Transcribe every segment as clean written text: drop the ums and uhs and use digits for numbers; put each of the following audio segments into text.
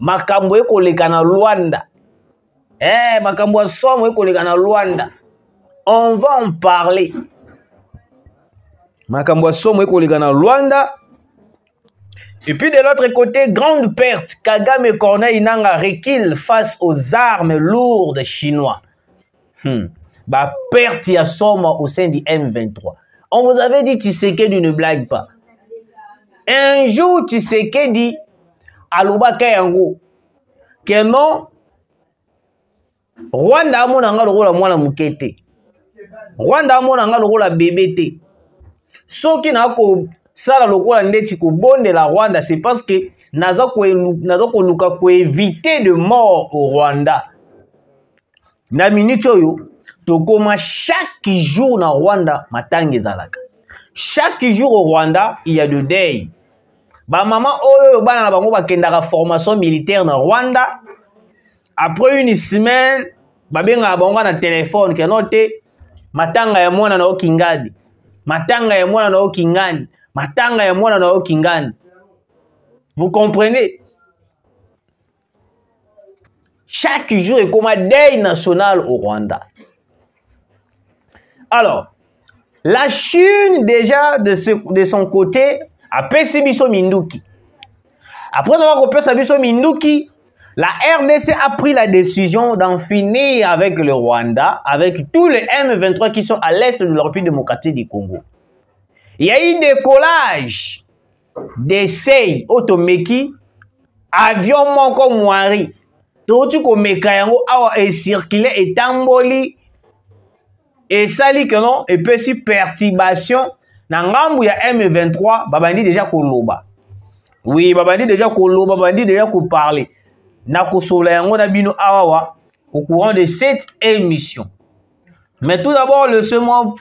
makambo ekoleka na Luanda. Makambo ya somo ekoleka na Luanda. On va en parler. Makambo ya somo ekoleka na Luanda. Et puis de l'autre côté, grande perte. Kagame Corneille Nangaa recule face aux armes lourdes chinois. Perte ya somo au sein du M23. On vous avait dit Tshisekedi ne blague pas. Un jour, Tshisekedi aloba kayango que non Rwanda amona nga lokola mwana mukete. Rwanda amona nga lokola bébé te. Soki na ko sala lokola ndeti ko bonde la Rwanda, c'est parce que naza ko luka ko éviter de mort au Rwanda. Na minute oyo tokoma chaque jour na Rwanda matangi zalaka. Chaque jour au Rwanda, il y a de deuil. Maman oyo bana na bango bakendaka formation militaire na Rwanda. Après une semaine, babenga bango na téléphone ke note matanga ya mwana na okingadi. Matanga ya mwana na okingani. Matanga ya mwana na okingani. Vous comprenez? Chaque jour est comme un deuil national au Rwanda. Alors, la Chine déjà de son côté a payé Biso Minduki. Après avoir repéré Biso Minduki, la RDC a pris la décision d'en finir avec le Rwanda, avec tous les M23 qui sont à l'est de la République démocratique du Congo. Il y a eu décollage d'essais automeki, avion moko moari, tout comme mekayango awa et circulé et tamboli et sali que non et puis si perturbation na ngambu ya M23 babandi déjà koloba. Oui, babandi déjà koloba, babandi déjà ko parler. Na kosola yango na bino awa au courant de cette émission. Mais tout d'abord le semon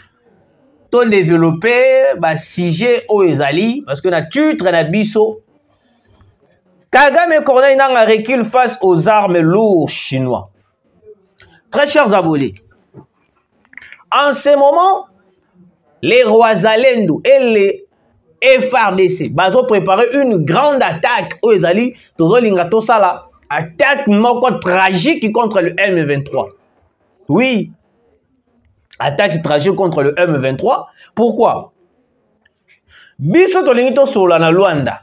to développer ba sujet o ezali parce que na titre na biso Kagame Corneille Nangaa recule face aux armes lourdes chinois. Très chers abonnés, en ce moment, les Rwazalendo et les FARDC ont préparé une grande attaque aux Ezali, attaque tragique contre le M23. Oui, attaque tragique contre le M23. Pourquoi? Biso tolingito sola na Luanda.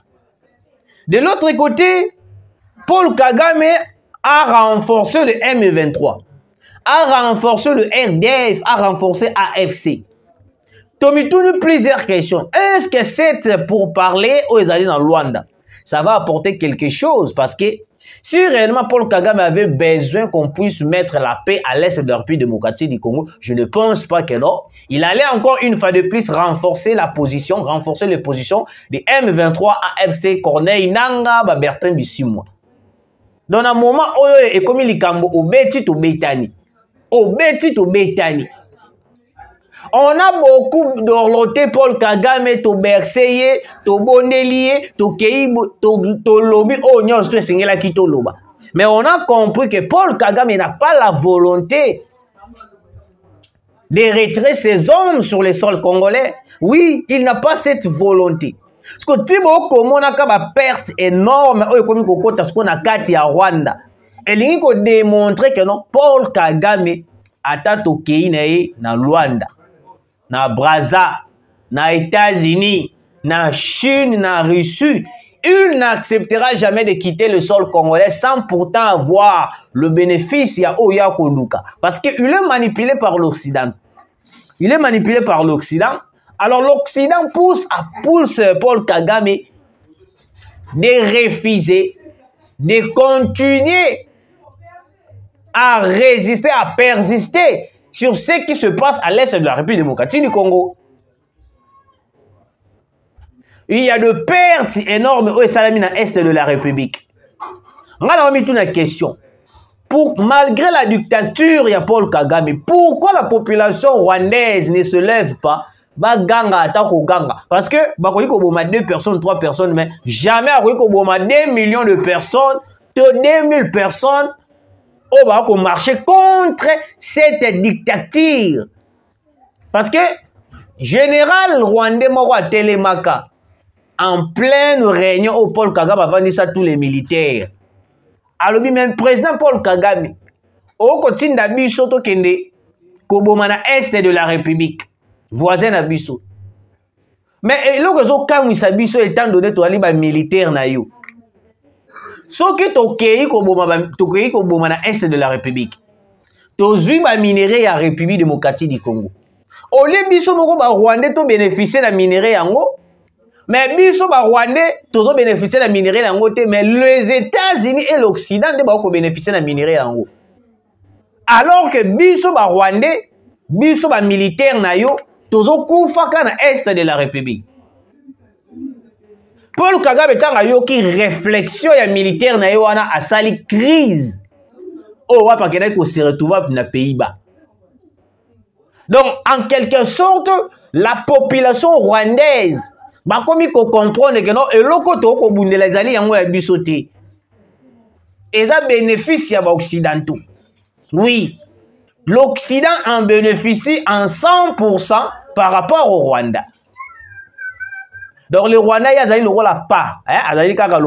De l'autre côté, Paul Kagame a renforcé le M23, a renforcé le RDF, a renforcé AFC. Tomitouni plusieurs questions. Est-ce que c'est pour parler aux alliés dans Luanda? Ça va apporter quelque chose parce que si réellement Paul Kagame avait besoin qu'on puisse mettre la paix à l'est de la République démocratique du Congo, je ne pense pas que non. Il allait encore une fois de plus renforcer la position, renforcer les positions des M23, AFC, Corneille Nangaa, Bertrand Bisimwa. Dans un moment où il est comme Likambo, au Beti to Betani. Au Beti to Betani. On a beaucoup d'orloté Paul Kagame, to Berceye, to Bondelier, to Keibo, to Lobi, oh non, c'est Singela Kito Loba. Mais on a compris que Paul Kagame n'a pas la volonté de retirer ses hommes sur les sols congolais. Oui, il n'a pas cette volonté. Parce que Thibaut Komo n'a pas perte énorme, parce qu'on a Kati à Rwanda. Et il faut démontrer que non, Paul Kagame a tatoké na Rwanda. Na Brazza, na États-Unis, na Chine, na Russie, il n'acceptera jamais de quitter le sol congolais sans pourtant avoir le bénéfice ya Oya Koluka. Parce qu'il est manipulé par l'Occident. Il est manipulé par l'Occident. Alors l'Occident pousse Paul Kagame de refuser, de continuer à résister, à persister sur ce qui se passe à l'est de la République démocratique du Congo. Il y a de pertes énormes au Salamina est de la République. On a mis une question. Malgré la dictature, il y a Paul Kagame. Pourquoi la population rwandaise ne se lève pas? Parce que il y a 2 personnes, 3 personnes, mais jamais il y a 2 millions de personnes, 2000 personnes. On va marcher contre cette dictature. Parce que général rwandais Moro Telemaka, en pleine réunion au Paul Kagame a vendu ça tous les militaires. alobi même président Paul Kagame okotinda biso tokende koboma na est de la République voisin na biso. Mais eloko ezokamwisa biso étant donné toali ba militaire na yo. Soki tokei koboma na est de la République. Tozui ba minerai ya République démocratique du Congo. Ole biso moko ba Rwandais to bénéficier na minerai yango. Mais biso ba Rwandais tozo bénéficier na minerai yango te, mais les États-Unis et l'Occident de ba ko bénéficier na minerai yango. Alors que biso ba Rwandais, biso ba militaire na yo tozo kufaka na est de la République. Paul Kagame tanga yo ki réflexion ya militaire na yo wana asali crise. Oh wa pa kena ko se retrouver na Pays-Bas. Donc en quelque sorte la population rwandaise ba komi ko comprendre que non eloko to ko bundela ezali yango ya biso te. Eza bénéfice ya ba occidentaux. Oui, l'Occident en bénéficie en 100% par rapport au Rwanda. Donc le Rwanda, il y a le rôle à pas. Il y a le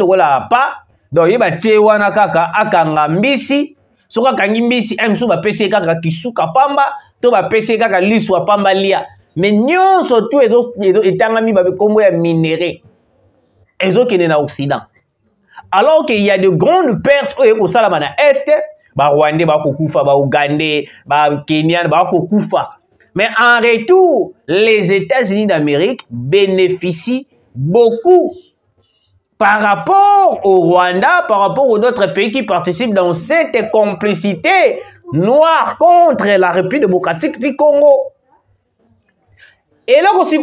rôle à pas. Donc il y a le rôle à kaka akanga mbisi. Soka kangi mbisi, msu ba pese kaka kisuka pamba. To ba pese kaka liswa pamba lia. Mais nyon surtout etangami ba kombo ya minerai. Ezo kene na Occident. Alors qu'il y a de grandes pertes au Salama na Est. Ba Rwandais, ba kokufa, ba Ougandais, ba Kenyan, ba kokufa. Mais en retour, les États-Unis d'Amérique bénéficient beaucoup par rapport au Rwanda, par rapport aux autres pays qui participent dans cette complicité noire contre la République démocratique du Congo. Et là, on se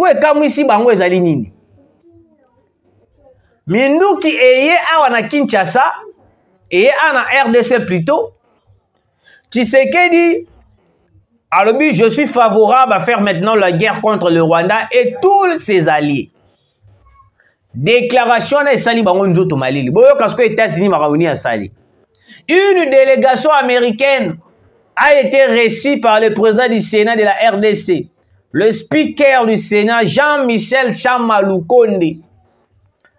ici, bango ezali nini. Minduki eye awa na Kinshasa, eye ana RDC plutôt, Tshisekedi alors, je suis favorable à faire maintenant la guerre contre le Rwanda et tous ses alliés. Déclaration de Sali Bangonzo Tomalili. Boyo Kasko États-Unis Maraoni à Sali. Une délégation américaine a été reçue par le président du Sénat de la RDC, le speaker du Sénat Jean-Michel Chamaloukonde,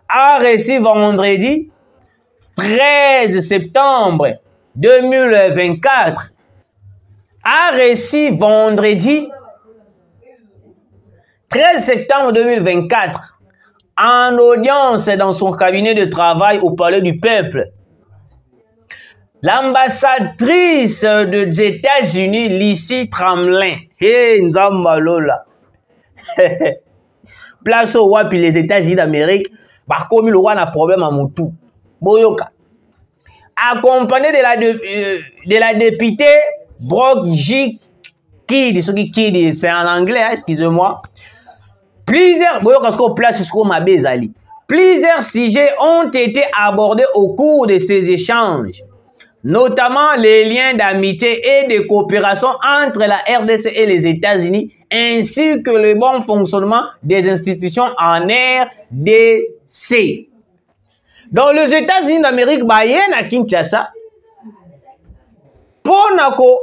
a reçu vendredi 13 septembre 2024. A reçu vendredi 13 septembre 2024 en audience dans son cabinet de travail au Palais du Peuple. L'ambassadrice des États-Unis, Lizzie Tramlin, hey, Nzambalola, place au roi puis les États-Unis d'Amérique, par comme le roi a un problème à Moutou, Boyoka, accompagné de la députée Brock J. Kidd, c'est en anglais, hein, excusez-moi. Plusieurs sujets ont été abordés au cours de ces échanges, notamment les liens d'amitié et de coopération entre la RDC et les États-Unis, ainsi que le bon fonctionnement des institutions en RDC. Dans les États-Unis d'Amérique, à Kinshasa, pour Nako,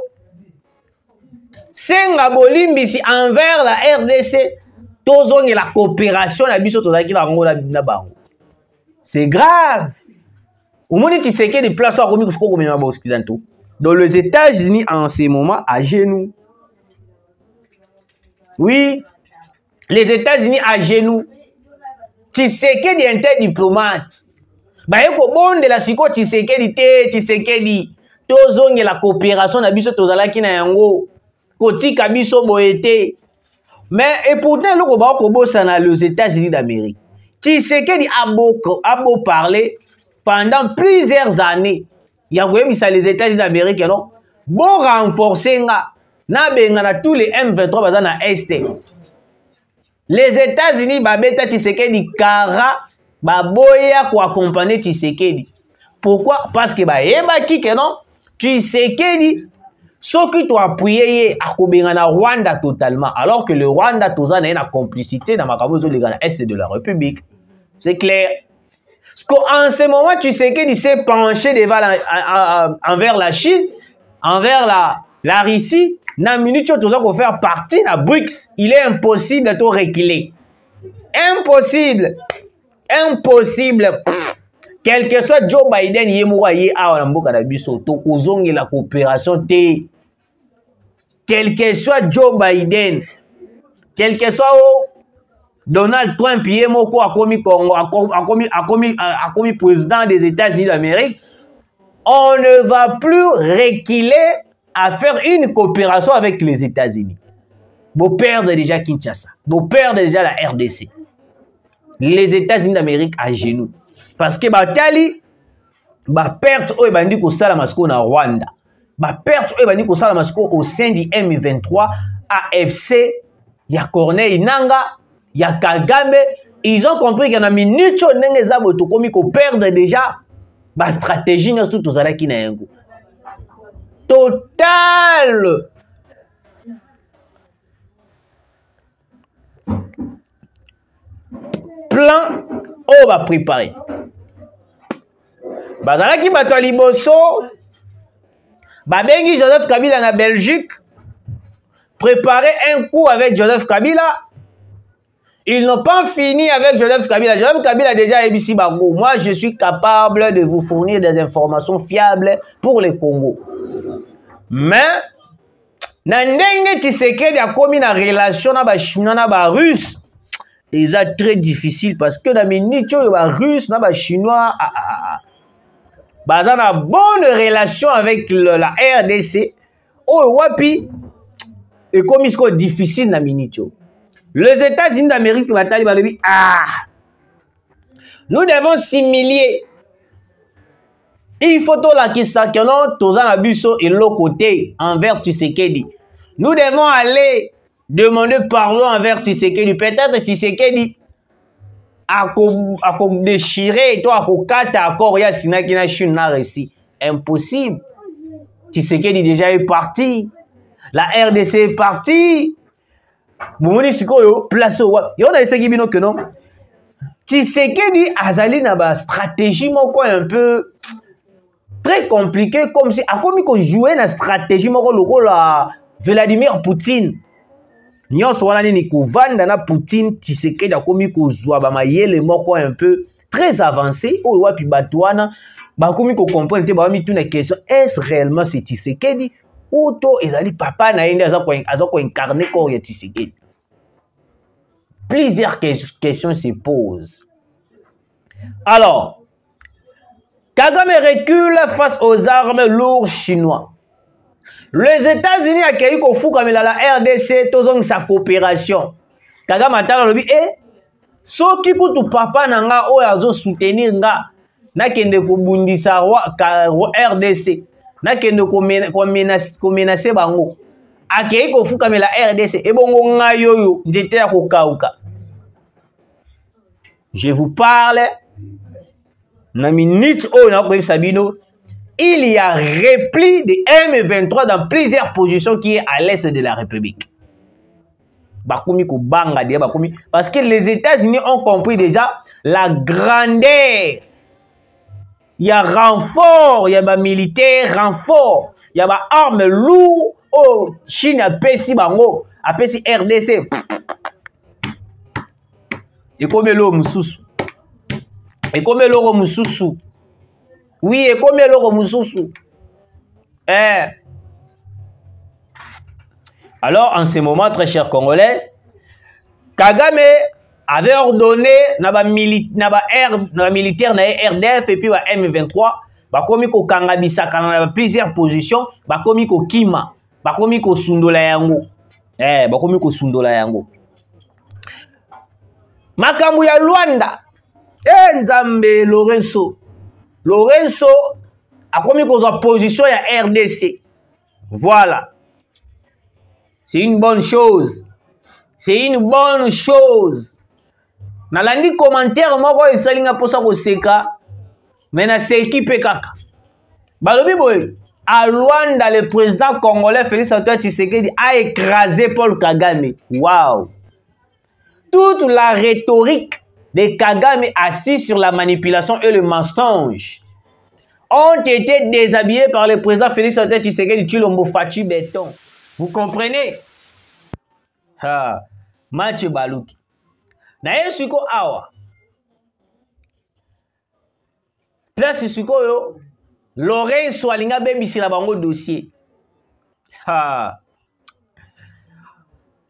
Senga Bolimbisi envers la RDC, Tozong et la coopération, c'est grave. Au moment où tu sais qu'il y a des places à remettre dans les États-Unis en ce moment à genoux. Oui, les États-Unis à genoux. Tu sais qu'il y a des diplomates. Bah, il y a de la psycho, tu sais qu'il y a Tozong et la coopération d'Abiso Tozalaki na yango. Koti Kabiso Boete. Mais et pourtant, le Kobo ça dans les États-Unis d'Amérique. Tu sais qu'il a beau parler pendant plusieurs années. Il y a les États-Unis d'Amérique, non? Bon renforcer na tous les M23 dans Est. Les États-Unis babeta Tshisekedi kara baboya ko accompagner Tshisekedi. Pourquoi? Parce que yebaki que non Tshisekedi ce qui doit appuyer à Rwanda totalement, alors que le Rwanda a une complicité dans l'Est de la République. C'est clair. En ce moment, tu sais qu'il s'est penché envers la Chine, envers la Russie. Dans une minute, tu dois faire partie de la BRICS. Il est impossible de tout reculer. Impossible. Impossible. Quel que soit Joe Biden, la coopération T. Quel que soit Joe Biden, quel que soit Donald Trump, a commis président des États-Unis d'Amérique, on ne va plus reculer à faire une coopération avec les États-Unis. Vous perdez déjà Kinshasa, vous perdez déjà la RDC. Les États-Unis d'Amérique à genoux. Parce que Batali, perte au Ebandi ko sala masiko na Rwanda. Perte au Ebandi ko sala masiko au sein du M23, AFC, ya Corneille Nanga, ya Kagame. Ils ont compris qu'il y a une minute ndenge za boto komi ko perdre déjà ba stratégie na tout ozala ki na yango. Total. Plan on va préparer. Bazalaki bato liboso babengi Joseph Kabila na Belgique, préparer un coup avec Joseph Kabila. Ils n'ont pas fini avec Joseph Kabila. Joseph Kabila a déjà ABC Bago. Moi, je suis capable de vous fournir des informations fiables pour le Congo. Mais na ndenge Tshisekedi a commis une relation na ba Chinois na ba Russe. C'est très difficile parce que dans les minutes ba Russe na ba Chinois bazana bonne relation avec la RDC. Oh wapi et comme c'est difficile na minute. Les États-Unis d'Amérique nous devons s'humilier. Il faut tout la qui s'acquérir tous en abuso et l'autre côté envers Tshisekedi. Nous devons aller demander pardon envers Tshisekedi. Peut-être Tshisekedi a déchiré toi a kata accord ya sinaki na Chine na réussi. Impossible. Tshisekedi déjà est parti. La RDC est partie. Boumoni sikoyo place au yo na eseki bino que non. Tshisekedi azali na ba stratégie moko un peu très compliqué comme si a komi ko jouer na stratégie moko lokola Vladimir Poutine. Nyonso wana ni kovanda na Poutine Tshisekedi a komi ko zwa ba mayele moko un peu très avancé o wapi batwana ba komi ko comprendre te ba mi tuna question est-ce réellement c'est Tshisekedi Outo ezali papa na yende aza ko incarner corps ya Tshisekedi. Plusieurs questions se posent. Alors, Kagame recule face aux armes lourdes chinois. Les États-Unis accueillent Kofu comme la RDC, tous sa coopération. Kagame atala lobi soki kutu papa nanga o azo soutenir nga na kende ko bundisa RDC. Na kende ko menacer bango. Akei ko fuka la RDC e bongo nga yoyo nzete ya kokauka. Je vous parle na minute o na ko Sabino, il y a repli de M23 dans plusieurs positions qui est à l'est de la République. Bakomi ko banga de bakomi parce que les États-Unis ont compris déjà la grandeur. Il y a renfort, il y a militaire renfort, il y a armes lourdes. Oh, Chine a pesi bango, a pesi RDC. Et comme l'eau mususu. Et comme l'eau mususu. Oui, et comme l'eau mususu. Alors, en ce moment, très chers Congolais, Kagame avait ordonné naba militaire na RDF et puis ba M23 bakomi ko kangabisa kana plusieurs positions bakomi ko kima bakomi ko sundola yango bakomi ko sundola yango makambo ya Luanda Nzambe Lorenzo akomi ko za position ya RDC. Voilà, c'est une bonne chose, c'est une bonne chose. Nalandi commentaire moko esalinga posa ko seka mais na seki pe kaka balobi boy à Luanda le président congolais Félix Antoine Tshisekedi a écrasé Paul Kagame. Waouh, toute la rhétorique de Kagame assise sur la manipulation et le mensonge ont été déshabillés par le président Félix Antoine Tshisekedi Tshilombo Fachi Béton. Vous comprenez? Mathieu Balouki na yesuko awa place sikoyo Lorenzo alinga bebisila bango dossier.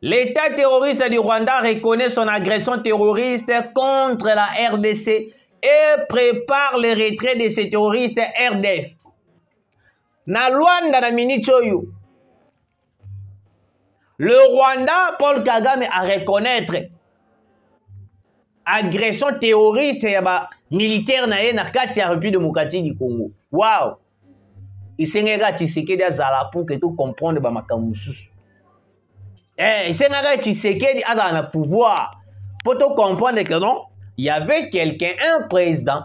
L'État terroriste du Rwanda reconnaît son agression terroriste contre la RDC et prépare le retrait de ces terroristes RDF. Na Luanda na Minichoyo, le Rwanda, Paul Kagame a reconnaître agression terroriste ya militaire na ye na kati ya République démocratique du Congo. Wow! Isengeka Tshisekedi azala pour que tout comprendre ba makambo mususu. Isengeka Tshisekedi azala na pouvoir pour tout comprendre que non, il y avait quelqu'un, un président,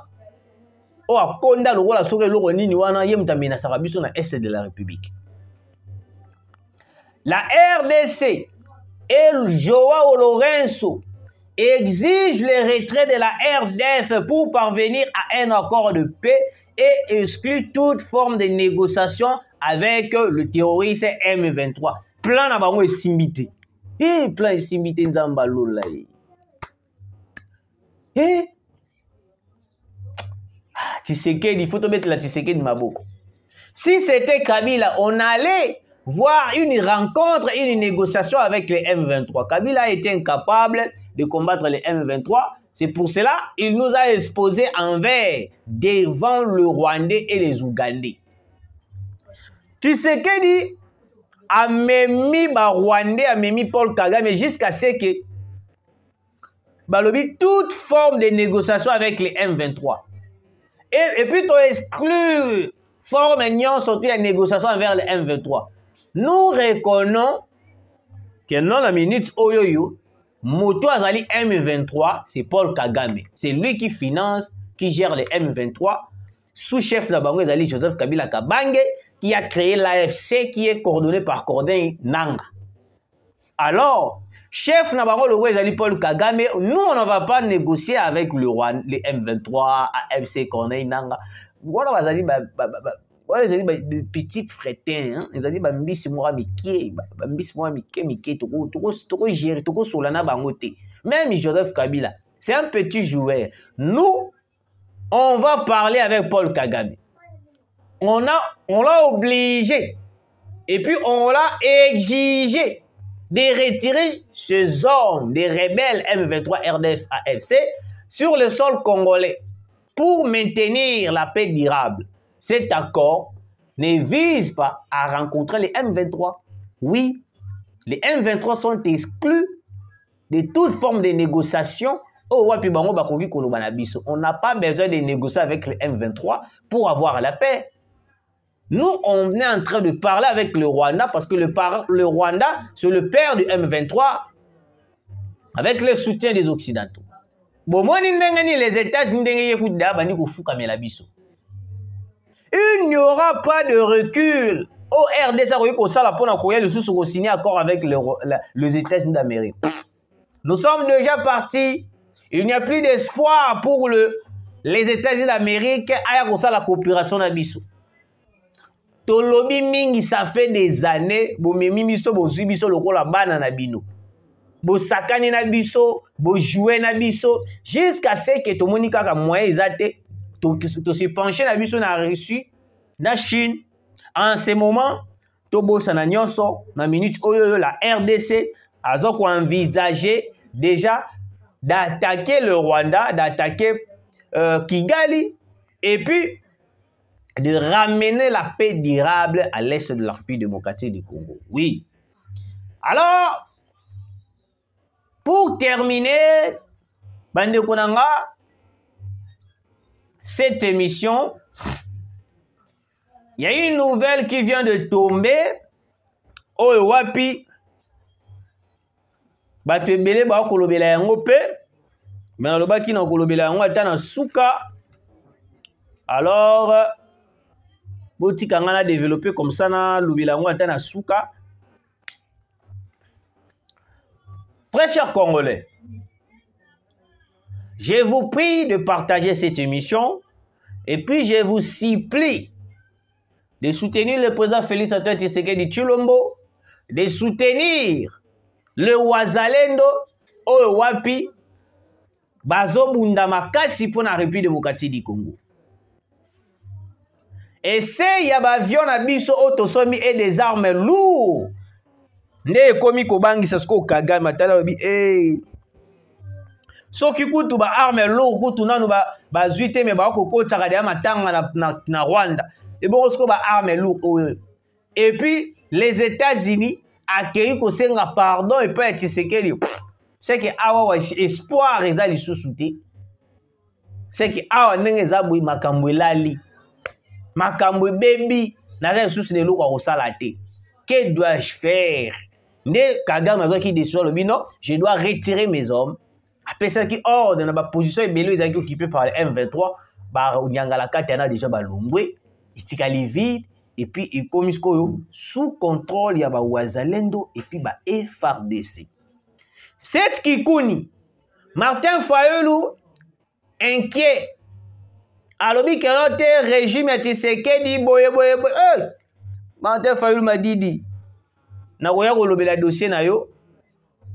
au akonda le roi soke loko nini wana ye mutamina sakabiso na est de la République. La RDC et Joao Lorenzo exige le retrait de la RDF pour parvenir à un accord de paix et exclut toute forme de négociation avec le terroriste M23. Plan na bango esimbité. Plan esimbité nzamba lola. Tshisekedi, il faut te mettre la Tshisekedi maboko. Si c'était Kabila, on allait voir une rencontre, une négociation avec les M23. Kabila a été incapable de combattre les M23. C'est pour cela qu'il nous a exposé envers devant le Rwandais et les Ougandais. Tshisekedi a mis Rwandais, a mis Paul Kagame jusqu'à ce que balobi toute forme de négociation avec les M23. Et puis tu exclus forme sortie de négociation avec les M23. Nous reconnaissons que dans la minute Oyoyo, Moto Azali M23, c'est Paul Kagame. C'est lui qui finance, qui gère les M23. Sous-chef de la Bango Azali Joseph Kabila Kabange, qui a créé l'AFC, qui est coordonné par Cordin Nanga. Alors, chef de la Bango Azali Paul Kagame, nous on ne va pas négocier avec le Rwanda, les M23, AFC, Cordin Nanga. Voilà, Azali ouais, ils ont dit des petits frétins, ils ont dit mbisi moi miki, toko gérer, toko solana bangote. Même Joseph Kabila, c'est un petit joueur. Nous, on va parler avec Paul Kagame. On l'a obligé et puis on l'a exigé de retirer ces hommes, des rebelles M23, RDF, AFC sur le sol congolais pour maintenir la paix durable. Cet accord ne vise pas à rencontrer les M23. Oui, les M23 sont exclus de toute forme de négociation. On n'a pas besoin de négocier avec les M23 pour avoir la paix. Nous, on est en train de parler avec le Rwanda parce que le Rwanda, c'est le père du M23 avec le soutien des Occidentaux. Bon, moi, les États-Unis, il n'y aura pas de recul. Au RDC, pour signer accord avec les États-Unis d'Amérique. Nous sommes déjà partis. Il n'y a plus d'espoir pour les États-Unis d'Amérique à la coopération d'Abisso. Tolobi mingi, ça fait des années. Bo memi biso bo zubiso lokola bana na bino. Bo sakani na biso, bo jouer na biso jusqu'à ce que to monika ka moyen ezate to se pencher na biso na reçu na Chine. En ce moment, to bossa na nyonso na minute oyo la RDC azoko envisager déjà d'attaquer le Rwanda, d'attaquer Kigali et puis de ramener la paix durable à l'est de la République démocratique du Congo. Oui. Alors, pour terminer, Bande Konanga, cette émission, il y a une nouvelle qui vient de tomber. Oh, wapi. Bato ebele ba kolobela yango pe. Mais na lobaki na kolobela yango ata na suka. Alors, Boti Kangana développé comme ça na Lubilango Atana Souka. Très chers Congolais, je vous prie de partager cette émission et puis je vous supplie de soutenir le président Félix Antoine Tshisekedi Tshilombo, de soutenir le Wazalendo Owapi Bazo Bunda Makasi pour la République démocratique du Congo. Et c'est y a avion na biso autosomi et des armes lourdes. Ne komi kobangisa sko Kagame matala bi soki kutu ba arme lourd kutu nanu ba zuite me ba kokotaka de matanga na Rwanda. Et bon sko ba arme lourd. Et puis les États-Unis accueilli ko senga pardon et pas Tshisekedi. C'est que awa espoir ezali sous-souté. C'est que awa ndenge ezabui makambo elali. Makambo baby na sous de loko ko sala te. Que dois-je faire? Ne Kagame azo ki décision le non, je dois retirer mes hommes. Après ça qui ordre dans ma position et belé ezaki occupé par le M23, ba nyangala katana déjà ba longwe, itikali vide et puis il commis sous contrôle ya ba Wazalendo et puis ba FARDC. Cette Kikuni, Martin Fayulu inquiet. Alobi kelote régime ya Tshisekedi boye. Martin Fayulu m'a dit na koya kolobela dossier na yo.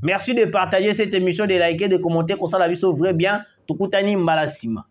Merci de partager cette émission, de liker, de commenter, comme ça la vie sauve vrai bien. Tukutani mbala sima.